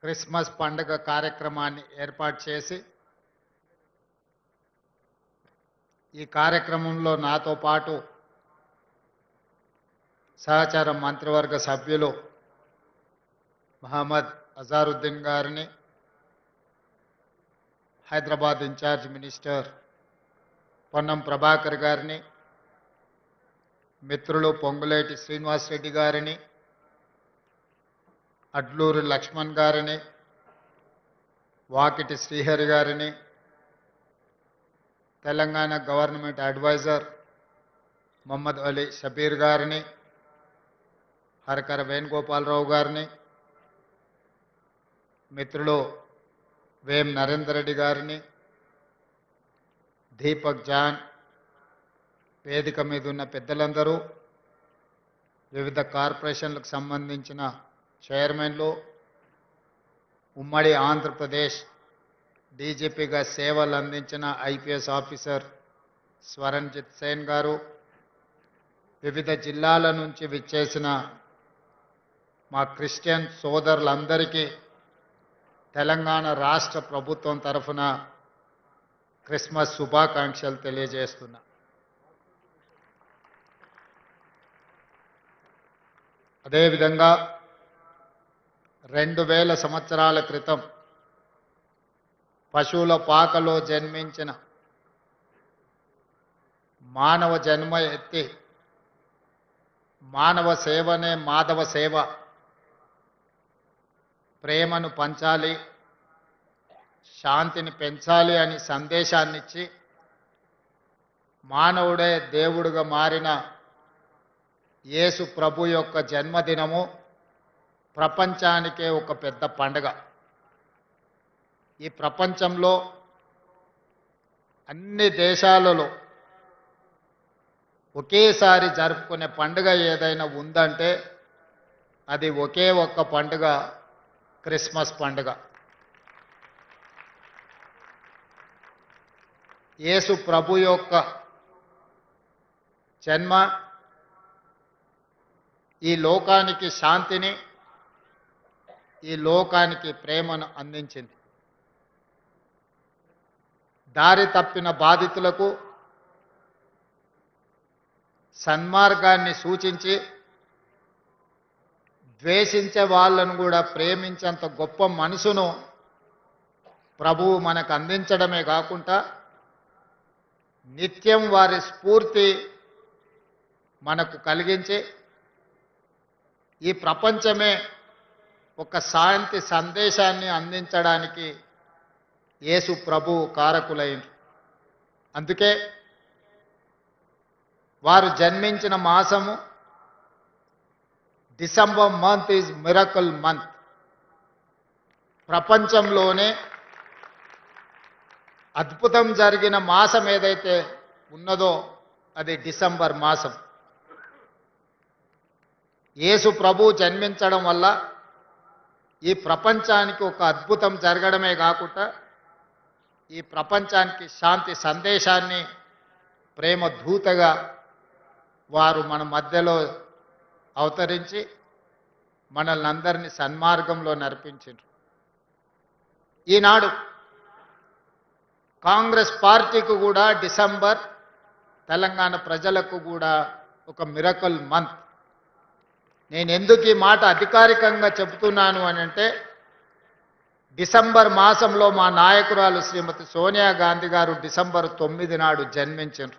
Christmas పండుగ కార్యక్రమాన్ని ఏర్పాటు చేసి ఈ కార్యక్రమంలో నాతో పాటు సహచార మంత్రివర్గ సభ్యులు మహమ్మద్ అజారుద్దీన్ గారిని, హైదరాబాద్ ఇన్ఛార్జ్ మినిస్టర్ పొన్నం ప్రభాకర్ గారిని, మిత్రులు పొంగులేటి శ్రీనివాస్ రెడ్డి గారిని, అడ్లూరి లక్ష్మణ్ గారిని, వాకిటి శ్రీహరి గారిని, తెలంగాణ గవర్నమెంట్ అడ్వైజర్ మొహమ్మద్ అలీ షబీర్ గారిని, హరకర వేణుగోపాలరావు గారిని, మిత్రులు వేం నరేందర్ రెడ్డి గారిని, దీపక్ జాన్, వేదిక మీద ఉన్న పెద్దలందరూ, వివిధ కార్పొరేషన్లకు సంబంధించిన చైర్మన్లు, ఉమ్మడి ఆంధ్రప్రదేశ్ డీజీపీగా సేవలు అందించిన ఐపీఎస్ ఆఫీసర్ స్వరణ్జిత్ సేన్ గారు, వివిధ జిల్లాల నుంచి విచ్చేసిన మా క్రిస్టియన్ సోదరులందరికీ తెలంగాణ రాష్ట్ర ప్రభుత్వం తరఫున క్రిస్మస్ శుభాకాంక్షలు తెలియజేస్తున్నా. అదేవిధంగా 2000 సంవత్సరాల క్రితం పశువుల పాకలో జన్మించిన మానవ జన్మ ఎత్తి మానవ సేవనే మాధవ సేవ, ప్రేమను పంచాలి, శాంతిని పెంచాలి అని సందేశాన్నిచ్చి మానవుడే దేవుడుగా మారిన యేసు ప్రభు యొక్క జన్మదినము ప్రపంచానికే ఒక పెద్ద పండుగ. ఈ ప్రపంచంలో అన్ని దేశాలలో ఒకేసారి జరుపుకునే పండుగ ఏదైనా ఉందంటే అది ఒకే ఒక్క పండుగ, క్రిస్మస్ పండుగ. యేసు ప్రభు యొక్క జన్మ ఈ లోకానికి శాంతిని, ఈ లోకానికి ప్రేమను అందించింది. దారి తప్పిన బాధితులకు సన్మార్గాన్ని సూచించి ద్వేషించే వాళ్ళను కూడా ప్రేమించేంత గొప్ప మనసును ప్రభువు మనకు అందించడమే కాకుండా నిత్యం వారి స్ఫూర్తి మనకు కలిగించి ఈ ప్రపంచమే ఒక శాంతి సందేశాన్ని అందించడానికి యేసు ప్రభువు కారకులైంది. అందుకే వారు జన్మించిన మాసము December month is miracle month. ప్రపంచంలోనే అద్భుతం జరిగిన మాసం ఏదైతే ఉన్నదో అది డిసెంబర్ మాసం. యేసు ప్రభు జన్మించడం వల్ల ఈ ప్రపంచానికి ఒక అద్భుతం జరగడమే కాకుండా ఈ ప్రపంచానికి శాంతి సందేశాన్ని ప్రేమ దూతగా వారు మన మధ్యలో అవతరించి మనల్ని అందరినీ సన్మార్గంలో నడిపించారు. ఈనాడు కాంగ్రెస్ పార్టీకి కూడా డిసెంబర్ తెలంగాణ ప్రజలకు కూడా ఒక మిరకల్ మంత్. నేను ఎందుకు ఈ మాట అధికారికంగా చెబుతున్నాను అని అంటే, డిసెంబర్ మాసంలో మా నాయకురాలు శ్రీమతి సోనియా గాంధీ గారు డిసెంబర్ 9 నాడు జన్మించారు.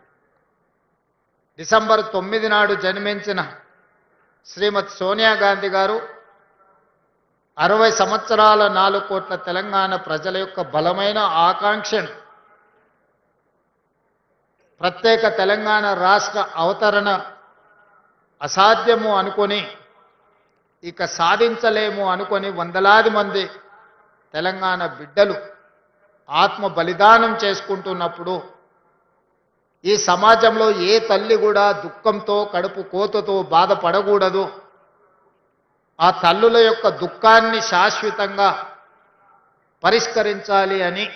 డిసెంబర్ 9 నాడు జన్మించిన శ్రీమతి సోనియా గాంధీ గారు 60 సంవత్సరాల 4 కోట్ల తెలంగాణ ప్రజల యొక్క బలమైన ఆకాంక్షను ప్రత్యేక తెలంగాణ రాష్ట్ర అవతరణ అసాధ్యము అనుకొని, ఇక సాధించలేము అనుకొని వందలాది మంది తెలంగాణ బిడ్డలు ఆత్మ బలిదానం చేసుకుంటున్నప్పుడు ఈ సమాజంలో ఏ తల్లి కూడా దుఃఖంతో కడుపు కోతతో బాధపడకూడదు. ఆ తల్లుల యొక్క దుఃఖాన్ని శాశ్వతంగా పరిష్కరించాలి అని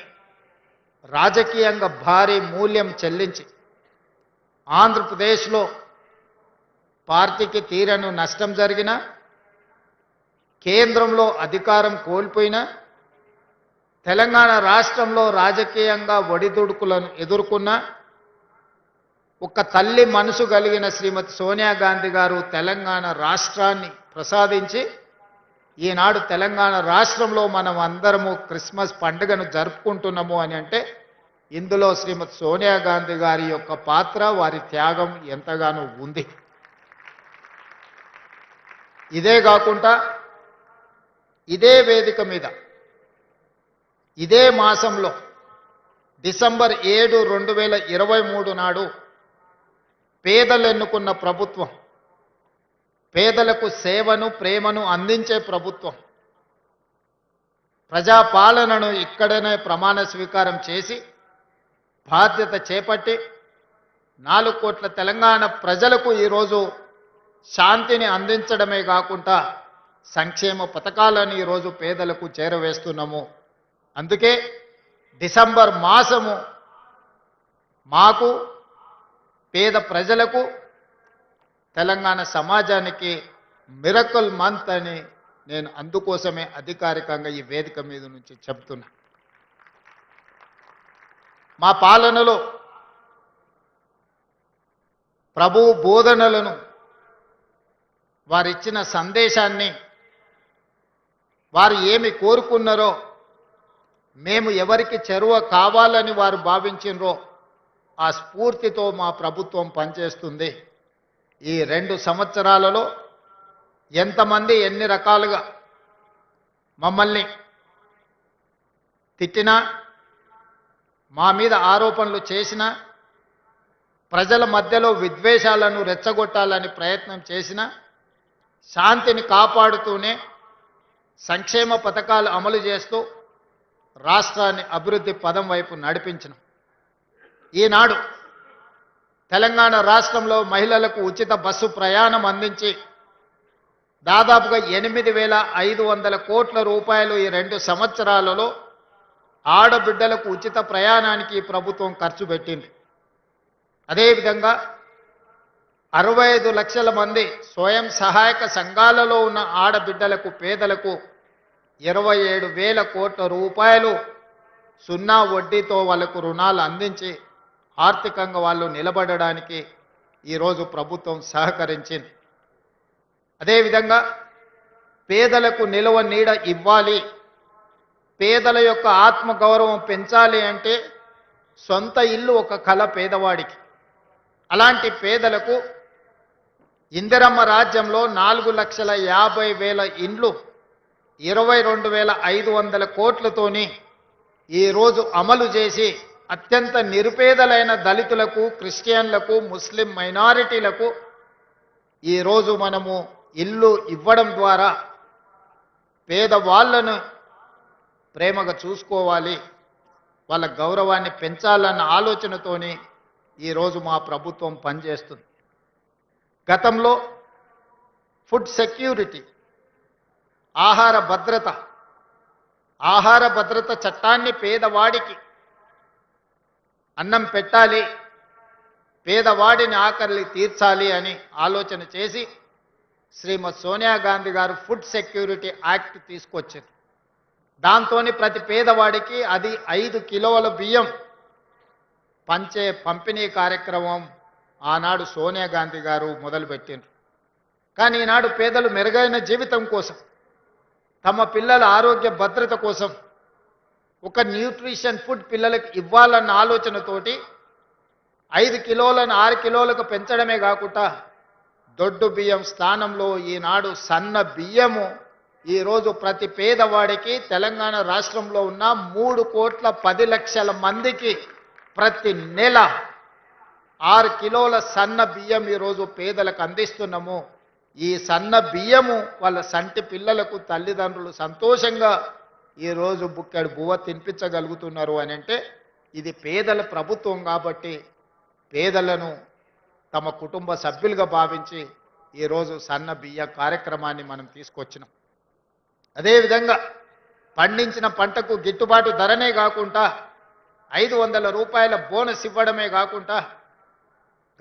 రాజకీయంగా భారీ మూల్యం చెల్లించి ఆంధ్రప్రదేశ్లో పార్టీకి తీరను నష్టం జరిగిన కేంద్రంలో అధికారం కోల్పోయినా తెలంగాణ రాష్ట్రంలో రాజకీయంగా ఒడిదుడుకులను ఎదుర్కొన్న ఒక తల్లి మనసు కలిగిన శ్రీమతి సోనియా గాంధీ గారు తెలంగాణ రాష్ట్రాన్ని ప్రసాదించి ఈనాడు తెలంగాణ రాష్ట్రంలో మనం అందరము క్రిస్మస్ పండుగను జరుపుకుంటున్నాము అని అంటే ఇందులో శ్రీమతి సోనియా గాంధీ గారి యొక్క పాత్ర, వారి త్యాగం ఎంతగానో ఉంది. ఇదే కాకుండా ఇదే వేదిక మీద ఇదే మాసంలో డిసెంబర్ 7, 2023 నాడు పేదలు ఎన్నుకున్న ప్రభుత్వం, పేదలకు సేవను ప్రేమను అందించే ప్రభుత్వం, ప్రజాపాలనను ఇక్కడనే ప్రమాణ స్వీకారం చేసి బాధ్యత చేపట్టి 4 కోట్ల తెలంగాణ ప్రజలకు ఈరోజు శాంతిని అందించడమే కాకుండా సంక్షేమ పథకాలను ఈరోజు పేదలకు చేరవేస్తున్నాము. అందుకే డిసెంబర్ మాసము మాకు, పేద ప్రజలకు, తెలంగాణ సమాజానికి మిరకల్ మంత్ అని నేను అందుకోసమే అధికారికంగా ఈ వేదిక మీద నుంచి చెప్తున్నా. మా పాలనలో ప్రభువు బోధనలను, వారిచ్చిన సందేశాన్ని, వారు ఏమి కోరుకున్నారో, మేము ఎవరికి చెరువ కావాలని వారు భావించినరో ఆ స్ఫూర్తితో మా ప్రభుత్వం పనిచేస్తుంది. ఈ 2 సంవత్సరాలలో ఎంతమంది ఎన్ని రకాలుగా మమ్మల్ని తిట్టినా, మా మీద ఆరోపణలు చేసినా, ప్రజల మధ్యలో విద్వేషాలను రెచ్చగొట్టాలని ప్రయత్నం చేసినా శాంతిని కాపాడుతూనే సంక్షేమ పథకాలు అమలు చేస్తూ రాష్ట్రాన్ని అభివృద్ధి పదం వైపు నడిపించిన ఈనాడు తెలంగాణ రాష్ట్రంలో మహిళలకు ఉచిత బస్సు ప్రయాణం అందించి దాదాపుగా 8,500 కోట్ల రూపాయలు ఈ 2 సంవత్సరాలలో ఆడబిడ్డలకు ఉచిత ప్రయాణానికి ప్రభుత్వం ఖర్చు పెట్టింది. అదేవిధంగా 65 లక్షల మంది స్వయం సహాయక సంఘాలలో ఉన్న ఆడబిడ్డలకు, పేదలకు 27,000 కోట్ల రూపాయలు సున్నా వడ్డీతో వాళ్లకు రుణాలు అందించి ఆర్థికంగా వాళ్ళు నిలబడడానికి ఈరోజు ప్రభుత్వం సహకరించింది. అదేవిధంగా పేదలకు నిలువ నీడ ఇవ్వాలి, పేదల యొక్క ఆత్మగౌరవం పెంచాలి అంటే సొంత ఇల్లు ఒక కల పేదవాడికి. అలాంటి పేదలకు ఇందిరమ్మ రాజ్యంలో 4,50,000 ఇండ్లు 22,500 కోట్లతోని ఈరోజు అమలు చేసి అత్యంత నిరుపేదలైన దళితులకు, క్రిస్టియన్లకు, ముస్లిం మైనారిటీలకు ఈరోజు మనము ఇల్లు ఇవ్వడం ద్వారా పేదవాళ్లను ప్రేమగా చూసుకోవాలి, వాళ్ళ గౌరవాన్ని పెంచాలన్న ఆలోచనతోని ఈరోజు మా ప్రభుత్వం పనిచేస్తుంది. గతంలో ఫుడ్ సెక్యూరిటీ, ఆహార భద్రత చట్టాన్ని పేదవాడికి అన్నం పెట్టాలి, పేదవాడిని ఆకలి తీర్చాలి అని ఆలోచన చేసి శ్రీమతి సోనియా గాంధీ గారు ఫుడ్ సెక్యూరిటీ యాక్ట్ తీసుకొచ్చారు. దాంతోని ప్రతి పేదవాడికి అది 5 కిలోల బియ్యం పంచే పంపిణీ కార్యక్రమం ఆనాడు సోనియా గాంధీ గారు మొదలుపెట్టిండ్రు. కానీ ఈనాడు పేదలు మెరుగైన జీవితం కోసం, తమ పిల్లల ఆరోగ్య భద్రత కోసం ఒక న్యూట్రిషన్ ఫుడ్ పిల్లలకు ఇవ్వాలన్న ఆలోచనతోటి 5 కిలోలను 6 కిలోలకు పెంచడమే కాకుండా దొడ్డు బియ్యం స్థానంలో ఈనాడు సన్న బియ్యము ఈరోజు ప్రతి పేదవాడికి తెలంగాణ రాష్ట్రంలో ఉన్న 3,10,00,000 మందికి ప్రతి నెల 6 కిలోల సన్న బియ్యం ఈరోజు పేదలకు అందిస్తున్నాము. ఈ సన్న బియ్యము వాళ్ళ సంటి పిల్లలకు తల్లిదండ్రులు సంతోషంగా ఈరోజు బుక్కెడు బువ్వ తినిపించగలుగుతున్నారు అని అంటే ఇది పేదల ప్రభుత్వం కాబట్టి పేదలను తమ కుటుంబ సభ్యులుగా భావించి ఈరోజు సన్న బియ్య కార్యక్రమాన్ని మనం తీసుకొచ్చినాం. అదేవిధంగా పండించిన పంటకు గిట్టుబాటు ధరనే కాకుండా 500 రూపాయల బోనస్ ఇవ్వడమే కాకుండా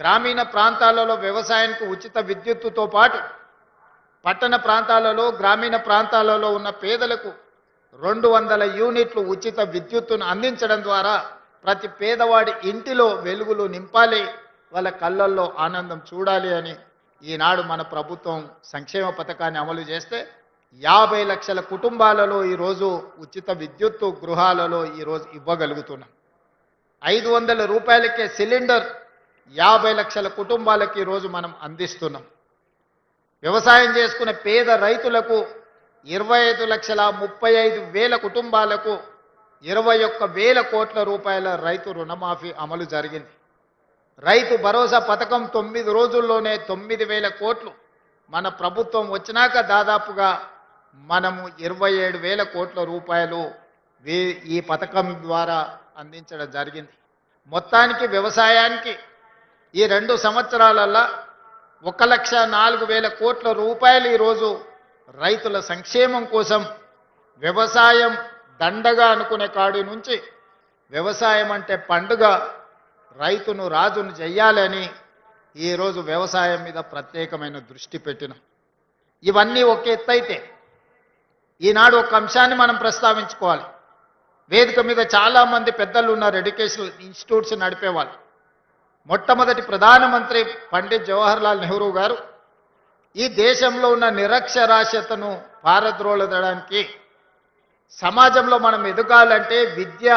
గ్రామీణ ప్రాంతాలలో వ్యవసాయానికి ఉచిత విద్యుత్తుతో పాటు పట్టణ ప్రాంతాలలో గ్రామీణ ప్రాంతాలలో ఉన్న పేదలకు 200 యూనిట్లు ఉచిత విద్యుత్తును అందించడం ద్వారా ప్రతి పేదవాడి ఇంటిలో వెలుగులు నింపాలి, వాళ్ళ కళ్ళల్లో ఆనందం చూడాలి అని ఈనాడు మన ప్రభుత్వం సంక్షేమ పథకాన్ని అమలు చేస్తే 50 లక్షల కుటుంబాలలో ఈరోజు ఉచిత విద్యుత్తు గృహాలలో ఈరోజు ఇవ్వగలుగుతున్నాం. 500 రూపాయలకే సిలిండర్ 50 లక్షల కుటుంబాలకు ఈరోజు మనం అందిస్తున్నాం. వ్యవసాయం చేసుకునే పేద రైతులకు 25,35,000 కుటుంబాలకు 21,000 కోట్ల రూపాయల రైతు రుణమాఫీ అమలు జరిగింది. రైతు భరోసా పథకం 9 రోజుల్లోనే 9,000 కోట్లు మన ప్రభుత్వం వచ్చినాక దాదాపుగా మనము 27,000 కోట్ల రూపాయలు ఈ పథకం ద్వారా అందించడం జరిగింది. మొత్తానికి వ్యవసాయానికి ఈ 2 సంవత్సరాలలో 1,04,000 కోట్ల రూపాయలు ఈరోజు రైతుల సంక్షేమం కోసం వ్యవసాయం దండగా అనుకునే కాడి నుంచి వ్యవసాయం అంటే పండుగ, రైతును రాజును చెయ్యాలని ఈరోజు వ్యవసాయం మీద ప్రత్యేకమైన దృష్టి పెట్టినాం. ఇవన్నీ ఒక ఎత్తైతే ఈనాడు ఒక అంశాన్ని మనం ప్రస్తావించుకోవాలి. వేదిక మీద చాలామంది పెద్దలు ఉన్నారు, ఎడ్యుకేషనల్ ఇన్స్టిట్యూట్స్ నడిపేవాళ్ళు. మొట్టమొదటి ప్రధానమంత్రి పండిత్ జవహర్లాల్ నెహ్రూ గారు ఈ దేశంలో ఉన్న నిరక్షరాస్యతను పారద్రోలడానికి, సమాజంలో మనం ఎదగాలంటే విద్య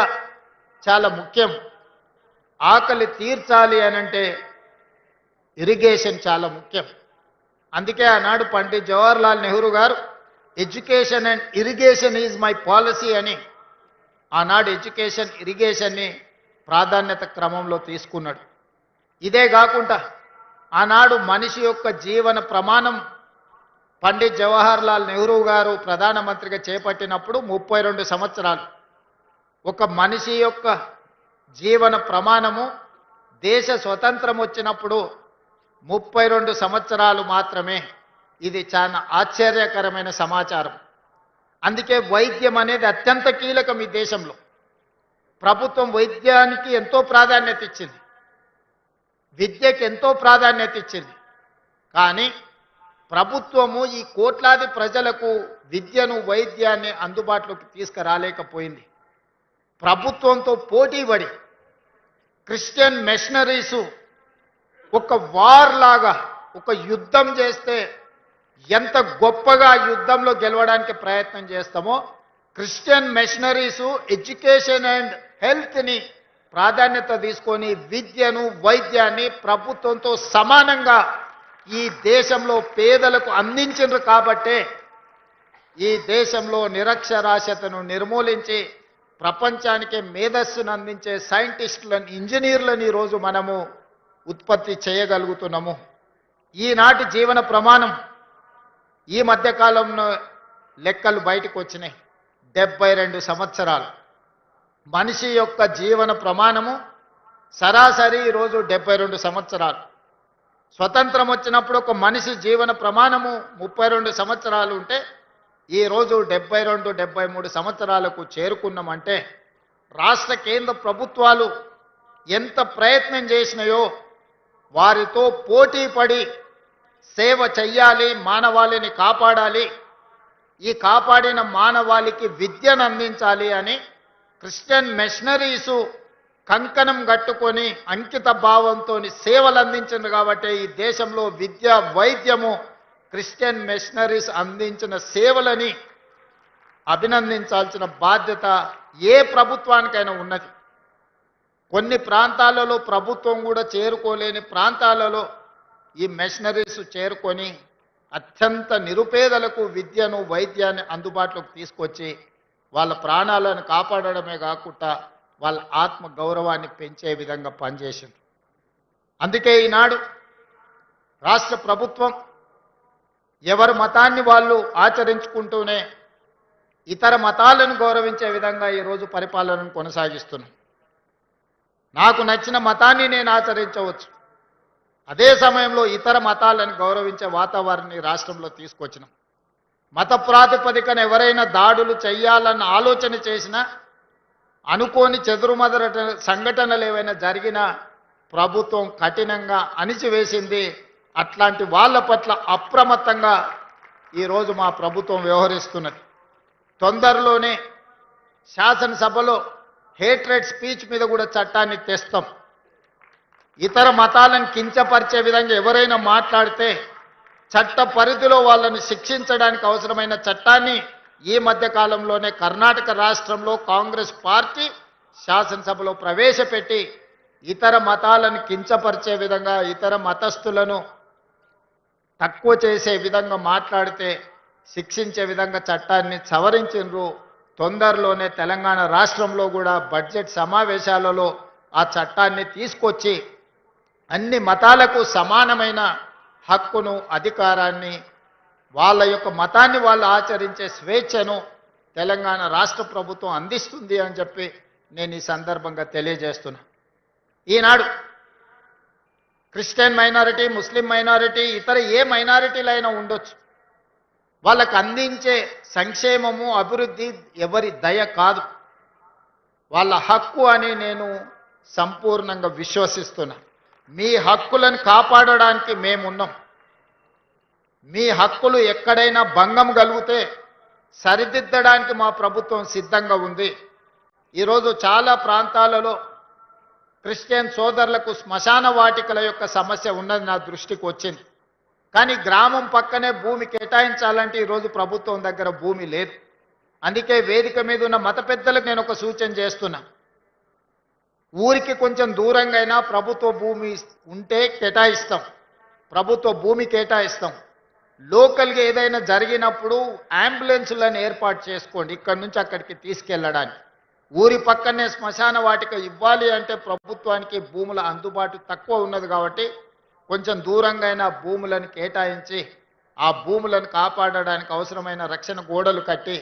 చాలా ముఖ్యం, ఆకలి తీర్చాలి అనంటే ఇరిగేషన్ చాలా ముఖ్యం. అందుకే ఆనాడు పండిత్ జవహర్లాల్ నెహ్రూ గారు education and irrigation is my policy అని ఆనాడు ఎడ్యుకేషన్ ఇరిగేషన్ని ప్రాధాన్యత క్రమంలో తీసుకున్నాడు. ఇదే కాకుండా ఆనాడు మనిషి యొక్క జీవన ప్రమాణం పండిత్ జవహర్లాల్ నెహ్రూ గారు ప్రధానమంత్రిగా చేపట్టినప్పుడు 32 సంవత్సరాలు. ఒక మనిషి యొక్క జీవన ప్రమాణము దేశ స్వతంత్రం వచ్చినప్పుడు 32 సంవత్సరాలు మాత్రమే. ఇది చాలా ఆశ్చర్యకరమైన సమాచారం. అందుకే వైద్యం అనేది అత్యంత కీలకం ఈ దేశంలో. ప్రభుత్వం వైద్యానికి ఎంతో ప్రాధాన్యత ఇచ్చింది, విద్యకి ఎంతో ప్రాధాన్యత ఇచ్చింది. కానీ ప్రభుత్వము ఈ కోట్లాది ప్రజలకు విద్యను వైద్యాన్ని అందుబాటులోకి తీసుకురాలేకపోయింది. ప్రభుత్వంతో పోటీపడి క్రిస్టియన్ మిషనరీసు ఒక వార్ లాగా ఒక యుద్ధం చేస్తే ఎంత గొప్పగా యుద్ధంలో గెలవడానికి ప్రయత్నం చేస్తామో, క్రిస్టియన్ మిషనరీసు ఎడ్యుకేషన్ అండ్ హెల్త్ని ప్రాధాన్యత తీసుకొని విద్యను వైద్యాన్ని ప్రభుత్వంతో సమానంగా ఈ దేశంలో పేదలకు అందించారు. కాబట్టే ఈ దేశంలో నిరక్షరాస్యతను నిర్మూలించి ప్రపంచానికే మేధస్సును అందించే సైంటిస్టులను, ఇంజనీర్లను ఈరోజు మనము ఉత్పత్తి చేయగలుగుతున్నాము. ఈనాటి జీవన ప్రమాణం ఈ మధ్యకాలంలో లెక్కలు బయటకు వచ్చినాయి. 72 సంవత్సరాలు మనిషి యొక్క జీవన ప్రమాణము సరాసరి ఈరోజు 72 సంవత్సరాలు. స్వతంత్రం వచ్చినప్పుడు ఒక మనిషి జీవన ప్రమాణము 32 సంవత్సరాలు ఉంటే ఈరోజు 72-73 సంవత్సరాలకు చేరుకున్నామంటే రాష్ట్ర కేంద్ర ప్రభుత్వాలు ఎంత ప్రయత్నం చేసినాయో వారితో పోటీ పడి సేవ చెయ్యాలి, మానవాళిని కాపాడాలి, ఈ కాపాడిన మానవాళికి విద్యను అందించాలి అని క్రిస్టియన్ మిషనరీసు కంకణం కట్టుకొని అంకిత భావంతో సేవలు అందించింది. కాబట్టి ఈ దేశంలో విద్య వైద్యము క్రిస్టియన్ మిషనరీస్ అందించిన సేవలని అభినందించాల్సిన బాధ్యత ఏ ప్రభుత్వానికైనా ఉన్నది. కొన్ని ప్రాంతాలలో ప్రభుత్వం కూడా చేరుకోలేని ప్రాంతాలలో ఈ మిషనరీస్ చేరుకొని అత్యంత నిరుపేదలకు విద్యను వైద్యాన్ని అందుబాటులోకి తీసుకొచ్చి వాళ్ళ ప్రాణాలను కాపాడడమే కాకుండా వాళ్ళ ఆత్మ గౌరవాన్ని పెంచే విధంగా పనిచేసింది. అందుకే ఈనాడు రాష్ట్ర ప్రభుత్వం ఎవరి మతాన్ని వాళ్ళు ఆచరించుకుంటూనే ఇతర మతాలను గౌరవించే విధంగా ఈరోజు పరిపాలనను కొనసాగిస్తున్నాం. నాకు నచ్చిన మతాన్ని నేను ఆచరించవచ్చు, అదే సమయంలో ఇతర మతాలను గౌరవించే వాతావరణాన్ని రాష్ట్రంలో తీసుకొచ్చినాం. మత ప్రాతిపదికన ఎవరైనా దాడులు చేయాలన్న ఆలోచన చేసినా, అనుకోని చెదురుమదర సంఘటనలు ఏవైనా జరిగినా ప్రభుత్వం కఠినంగా అణిచివేసింది. అట్లాంటి వాళ్ళ పట్ల అప్రమత్తంగా ఈరోజు మా ప్రభుత్వం వ్యవహరిస్తున్నది. తొందరలోనే శాసనసభలో హేట్రెడ్ స్పీచ్ మీద కూడా చట్టాన్ని తెస్తాం. ఇతర మతాలను కించపరిచే విధంగా ఎవరైనా మాట్లాడితే చట్ట పరిధిలో వాళ్ళని శిక్షించడానికి అవసరమైన చట్టాన్ని ఈ మధ్య కాలంలోనే కర్ణాటక రాష్ట్రంలో కాంగ్రెస్ పార్టీ శాసనసభలో ప్రవేశపెట్టి ఇతర మతాలను కించపరిచే విధంగా, ఇతర మతస్థులను తక్కువ చేసే విధంగా మాట్లాడితే శిక్షించే విధంగా చట్టాన్ని సవరించిండ్రు. తొందరలోనే తెలంగాణ రాష్ట్రంలో కూడా బడ్జెట్ సమావేశాలలో ఆ చట్టాన్ని తీసుకొచ్చి అన్ని మతాలకు సమానమైన హక్కును, అధికారాన్ని, వాళ్ళ యొక్క మతాన్ని వాళ్ళు ఆచరించే స్వేచ్ఛను తెలంగాణ రాష్ట్ర ప్రభుత్వం అందిస్తుంది అని చెప్పి నేను ఈ సందర్భంగా తెలియజేస్తున్నా. ఈనాడు క్రిస్టియన్ మైనారిటీ, ముస్లిం మైనారిటీ, ఇతర ఏ మైనారిటీలైనా ఉండొచ్చు, వాళ్ళకు అందించే సంక్షేమము, అభివృద్ధి ఎవరి దయ కాదు, వాళ్ళ హక్కు అని నేను సంపూర్ణంగా విశ్వసిస్తున్నా. మీ హక్కులను కాపాడడానికి మేమున్నాం. మీ హక్కులు ఎక్కడైనా భంగం కలిగితే సరిదిద్దడానికి మా ప్రభుత్వం సిద్ధంగా ఉంది. ఈరోజు చాలా ప్రాంతాలలో క్రిస్టియన్ సోదరులకు శ్మశాన వాటికల యొక్క సమస్య ఉన్నది నా దృష్టికి వచ్చింది. కానీ గ్రామం పక్కనే భూమి కేటాయించాలంటే ఈరోజు ప్రభుత్వం దగ్గర భూమి లేదు. అందుకే వేదిక మీద ఉన్న మత పెద్దలకు నేను ఒక సూచన చేస్తున్నా. ఊరికి కొంచెం దూరంగా అయినా ప్రభుత్వ భూమి ఉంటే కేటాయిస్తాం, ప్రభుత్వ భూమి కేటాయిస్తాం. లోకల్గా ఏదైనా జరిగినప్పుడు అంబులెన్సులను ఏర్పాటు చేసుకోండి, ఇక్కడి నుంచి అక్కడికి తీసుకెళ్ళడానికి. ఊరి పక్కనే శ్మశాన వాటిక ఇవ్వాలి అంటే ప్రభుత్వానికి భూముల అందుబాటు తక్కువ ఉన్నది కాబట్టి కొంచెం దూరంగా అయినా భూములను కేటాయించి ఆ భూములను కాపాడడానికి అవసరమైన రక్షణ గోడలు కట్టి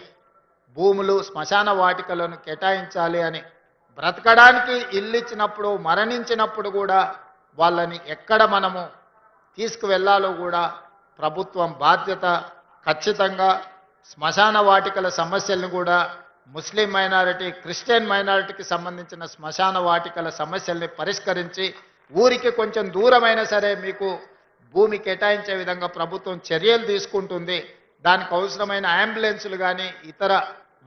భూములు, శ్మశాన వాటికలను కేటాయించాలి అని, బ్రతకడానికి ఇల్లు ఇచ్చినప్పుడు, మరణించినప్పుడు కూడా వాళ్ళని ఎక్కడ మనము తీసుకువెళ్ళాలో కూడా ప్రభుత్వం బాధ్యత. ఖచ్చితంగా శ్మశాన వాటికల సమస్యలను కూడా ముస్లిం మైనారిటీ, క్రిస్టియన్ మైనారిటీకి సంబంధించిన శ్మశాన వాటికల సమస్యల్ని పరిష్కరించి ఊరికి కొంచెం దూరమైనా సరే మీకు భూమి కేటాయించే విధంగా ప్రభుత్వం చర్యలు తీసుకుంటుంది. దానికి అవసరమైన అంబులెన్సులు కానీ ఇతర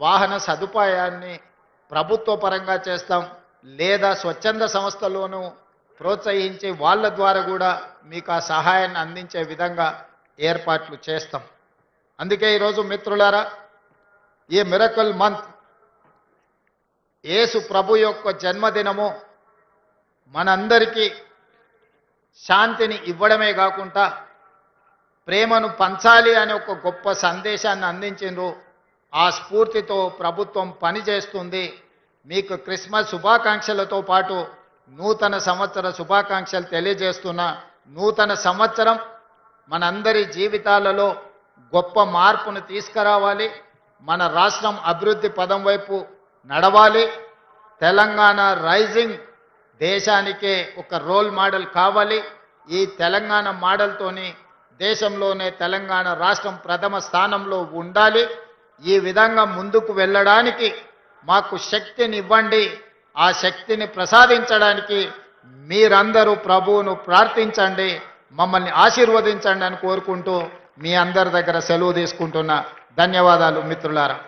వాహన సదుపాయాన్ని ప్రభుత్వ పరంగా చేస్తాం, లేదా స్వచ్ఛంద సంస్థలోనూ ప్రోత్సహించి వాళ్ళ ద్వారా కూడా మీకు ఆ సహాయాన్ని అందించే విధంగా ఏర్పాట్లు చేస్తాం. అందుకే ఈరోజు మిత్రులారా, ఈ మిరకల్ మంత్ యేసు ప్రభు యొక్క జన్మదినము మనందరికీ శాంతిని ఇవ్వడమే కాకుండా ప్రేమను పంచాలి అనే ఒక గొప్ప సందేశాన్ని అందించిండ్రు. ఆ స్ఫూర్తితో ప్రభుత్వం పనిచేస్తుంది. మీకు క్రిస్మస్ శుభాకాంక్షలతో పాటు నూతన సంవత్సర శుభాకాంక్షలు తెలియజేస్తున్నా. నూతన సంవత్సరం మనందరి జీవితాలలో గొప్ప మార్పును తీసుకురావాలి. మన రాష్ట్రం అభివృద్ధి పదం వైపు నడవాలి. తెలంగాణ రైజింగ్ దేశానికే ఒక రోల్ మోడల్ కావాలి. ఈ తెలంగాణ మోడల్తోని దేశంలోనే తెలంగాణ రాష్ట్రం ప్రథమ స్థానంలో ఉండాలి. ఈ విధంగా ముందుకు వెళ్ళడానికి మాకు శక్తిని ఇవ్వండి. ఆ శక్తిని ప్రసాదించడానికి మీరందరూ ప్రభువును ప్రార్థించండి, మమ్మల్ని ఆశీర్వదించండి అని కోరుకుంటూ మీ అందరి దగ్గర సెలవు తీసుకుంటున్నా. ధన్యవాదాలు మిత్రులారా.